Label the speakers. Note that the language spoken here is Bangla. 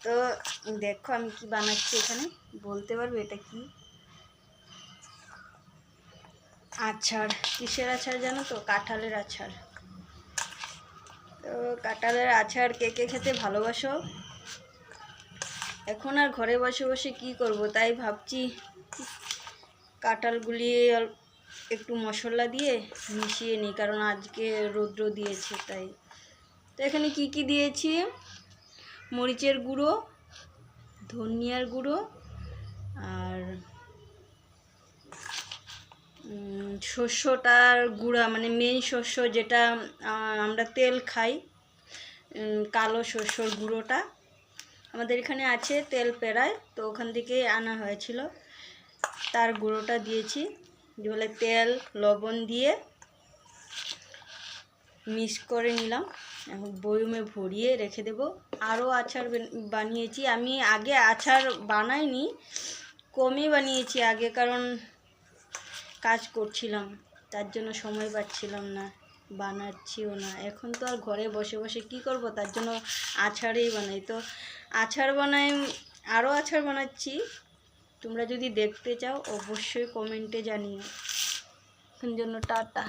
Speaker 1: তো দেখো আমি কি বানাচ্ছি এখানে, বলতে পারবে এটা কি? আচার। কিসের আচার জানো তো? কাঁঠালের আচার। তো কাঁঠালের আচার কে কে খেতে ভালোবাসো? এখন আর ঘরে বসে বসে কি করব, তাই ভাবছি কাঁঠালগুলি একটু মশলা দিয়ে মিশিয়ে নিই, কারণ আজকে রৌদ্র দিয়েছে তাই। তো এখানে কি কি দিয়েছি? মরিচের গুঁড়ো, ধনিয়ার গুঁড়ো, আর শস্যটার গুঁড়া, মানে মেন শস্য যেটা আমরা তেল খাই, কালো শস্যর গুঁড়োটা আমাদের এখানে আছে তেল পেড়ায়, তো ওখান থেকে আনা হয়েছিল, তার গুঁড়োটা দিয়েছি। বলে তেল লবণ দিয়ে মিক্স করে নিলাম, এখন বয়মে ভরিয়ে রেখে দেব। আরও আচার বানিয়েছি আমি, আগে আচার বানাইনি, কমই বানিয়েছি আগে, কারণ কাজ করছিলাম তার জন্য সময় পাচ্ছিলাম না, বানাচ্ছিও না। এখন তো আর ঘরে বসে বসে কি করব, তার জন্য আচারই বানাই। তো আচার বানাই, আরও আচার বানাচ্ছি, তোমরা যদি দেখতে চাও অবশ্যই কমেন্টে জানিও। এখন জন্য টাটা।